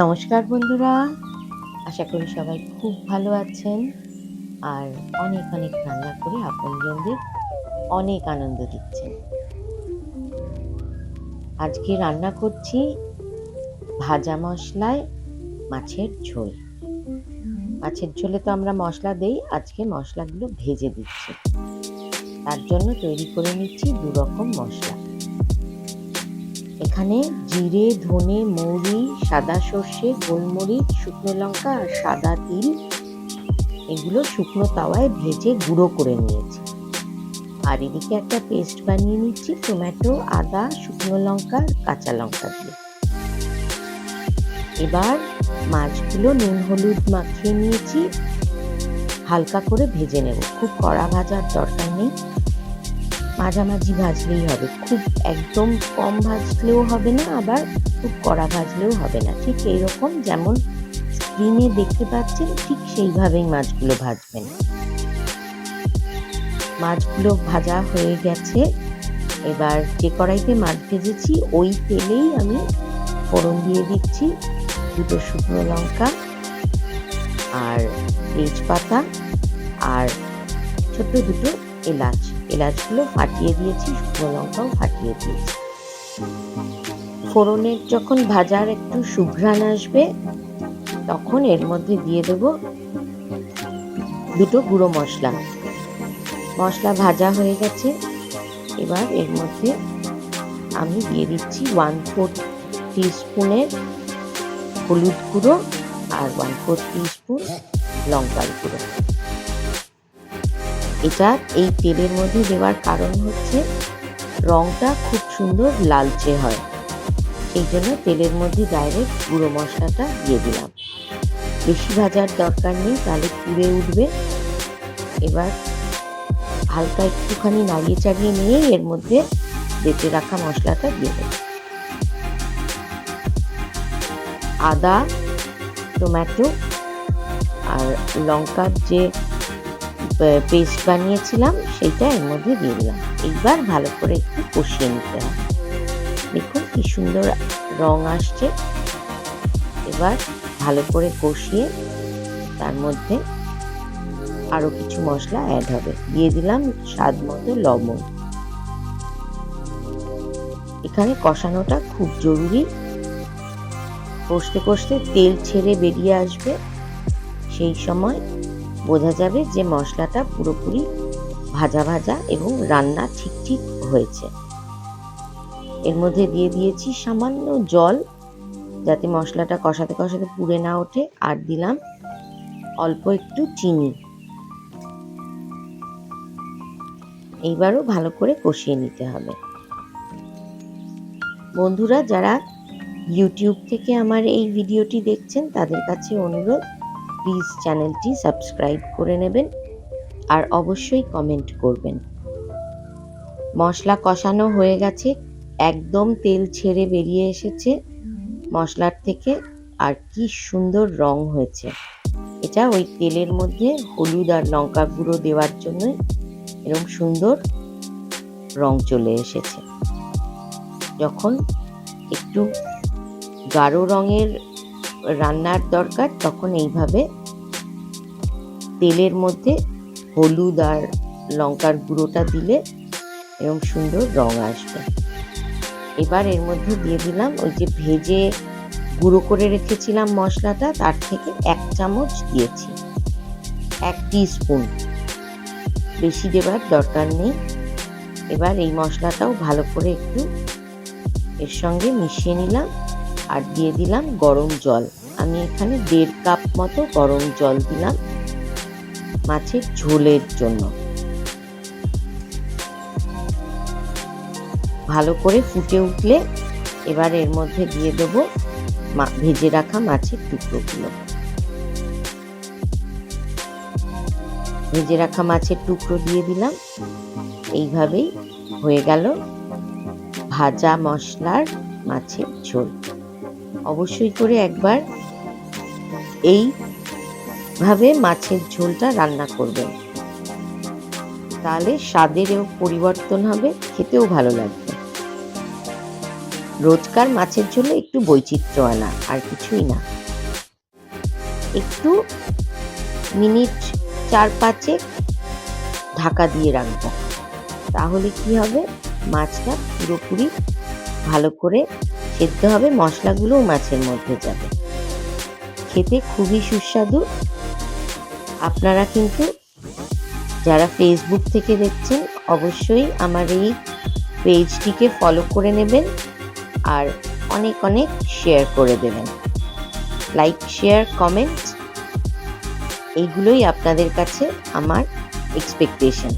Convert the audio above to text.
নমস্কার বন্ধুরা, আশা করি সবাই খুব ভালো আছেন আর অনেক অনেক রান্না করে আপনজনদের অনেক আনন্দ দিচ্ছেন। আজকে রান্না করছি ভাজা মশলায় মাছের ঝোল। মাছের ঝোলে তো আমরা মশলা দেই, আজকে মশলাগুলো ভেজে দিচ্ছি। তার জন্য তৈরি করে নিচ্ছি দু রকম মশলা। এখানে জিরে, ধনে, মৌরি, সাদা সর্ষে, গোলমরিচ, শুকনো লঙ্কা আর সাদা তিল এগুলো শুকনো তাওয়ায় ভেজে গুঁড়ো করে নিয়েছি। আর এদিকে একটা পেস্ট বানিয়ে নিচ্ছি টমেটো, আদা, শুকনো লঙ্কা, কাঁচা লঙ্কা দিয়ে। এবার মাছগুলো নুন হলুদ মাখিয়ে নিয়েছি, হালকা করে ভেজে নেব। খুব কড়া ভাজার দরকার নেই, মাঝামাঝি ভাজলেই হবে। খুব একদম কম ভাজলেও হবে না, আবার খুব কড়া ভাজলেও হবে না। ঠিক এইরকম যেমন স্ক্রিনে দেখতে পাচ্ছেন ঠিক সেইভাবেই মাছগুলো ভাজবেন। মাছগুলো ভাজা হয়ে গেছে। এবার যে কড়াইতে মাছ ভেজেছি ওই তেলেই আমি ফোড়ন দিয়ে দিচ্ছি দুটো শুকনো লঙ্কা আর তেজপাতা আর ছোট্ট দুটো এলাচ। এলাচগুলো ফাটিয়ে দিয়েছি, শুকনো লঙ্কাও ফাটিয়ে দিয়েছি। ফোড়নের যখন ভাজার একটু সুঘ্রাণ আসবে তখন এর মধ্যে দিয়ে দেব দুটো গুঁড়ো মশলা। মশলা ভাজা হয়ে গেছে, এবার এর মধ্যে আমি দিয়ে দিচ্ছি 1/4 টিস্পুনের হলুদ গুঁড়ো আর 1/4 টিস্পুন লঙ্কার গুঁড়ো। এটা এই তেলের মধ্যে দেওয়ার কারণ হচ্ছে রংটা খুব সুন্দর লালচে হয়, সেই জন্য তেলের মধ্যে ডাইরেক্ট গুঁড়ো মশলাটা দিয়ে দিলাম। বেশি ভাজার দরকার নেই, তাহলে পুড়ে উঠবে। এবার হালকা একটুখানি নাড়িয়ে চাড়িয়ে নিয়ে এর মধ্যে বেটে রাখা মশলাটা দিয়ে দেব। আদা, টমেটো আর লঙ্কার যে পেস্ট বানিয়েছিলাম সেইটা এর মধ্যে দিয়ে দিলাম। এইবার ভালো করে একটু কষিয়ে নিতে হবে। দেখুন কি সুন্দর রং আসছে। এবার ভালো করে কষিয়ে তার মধ্যে আরো কিছু মশলা অ্যাড হবে। দিয়ে দিলাম স্বাদ মতো লবণ। এখানে কষানোটা খুব জরুরি। কষতে কষতে তেল ছেড়ে বেরিয়ে আসবে, সেই সময় বোঝা যাবে যে মশলাটা পুরোপুরি ভাজা ভাজা এবং রান্না ঠিক ঠিক হয়েছে। এর মধ্যে দিয়ে দিয়েছি সামান্য জল, যাতে মশলাটা কষাতে কষাতে পুড়ে না ওঠে। আর দিলাম অল্প একটু চিনি। এইবারও ভালো করে কষিয়ে নিতে হবে। বন্ধুরা যারা ইউটিউব থেকে আমার এই ভিডিওটি দেখছেন তাদের কাছে অনুরোধ, প্লিজ চ্যানেলটি সাবস্ক্রাইব করে নেবেন আর অবশ্যই কমেন্ট করবেন। মশলা কষানো হয়ে গেছে, একদম তেল ছেড়ে বেরিয়ে এসেছে মশলার থেকে, আর কি সুন্দর রং হয়েছে। এটা ওই তেলের মধ্যে হলুদ আর লঙ্কা গুঁড়ো দেওয়ার জন্য এরকম সুন্দর রং চলে এসেছে। যখন একটু গাঢ় রঙের রান্নার দরকার তখন এইভাবে তেলের মধ্যে হলুদ আর লঙ্কার গুঁড়োটা দিলে এরকম সুন্দর রং আসবে। এবার এর মধ্যে দিয়ে দিলাম ওই যে ভেজে গুঁড়ো করে রেখেছিলাম মশলাটা, তার থেকে 1 চামচ দিয়েছি, 1 টিস্পুন, বেশি দেবার দরকার নেই। এবার এই মশলাটাও ভালো করে একটু এর সঙ্গে মিশিয়ে নিলাম আর দিয়ে দিলাম গরম জল। আমি এখানে 1.5 কাপ মতো গরম জল দিলাম মাছের ঝোলের জন্য। ভালো করে ফুটে উঠলে এবার এর মধ্যে দিয়ে দেবো ভেজে রাখা মাছের টুকরোগুলো। ভেজে রাখা মাছের টুকরো দিয়ে দিলাম। এইভাবেই হয়ে গেল ভাজা মশলার মাছের ঝোল। অবশ্যই করে একবার এইভাবে মাছের ঝোলটা রান্না করবেন, তাহলে স্বাদেরও পরিবর্তন হবে, খেতেও ভালো লাগবে। রোজকার মাছের ঝোলে একটু বৈচিত্র্য আনা, আর কিছুই না। একটু মিনিট 4-5 ঢাকা দিয়ে রাখবো। তাহলে কি হবে, মাছটা পুরোপুরি ভালো করে সেদ্ধ হবে, মশলাগুলোও মাছের মধ্যে যাবে। খেতে খুবই সুস্বাদু। আপনারা কিন্তু যারা ফেসবুক থেকে দেখছেন অবশ্যই আমার এই পেজটিকে ফলো করে নেবেন আর অনেক অনেক শেয়ার করে দেবেন। লাইক, শেয়ার, কমেন্ট এইগুলোই আপনাদের কাছে আমার এক্সপেকটেশন।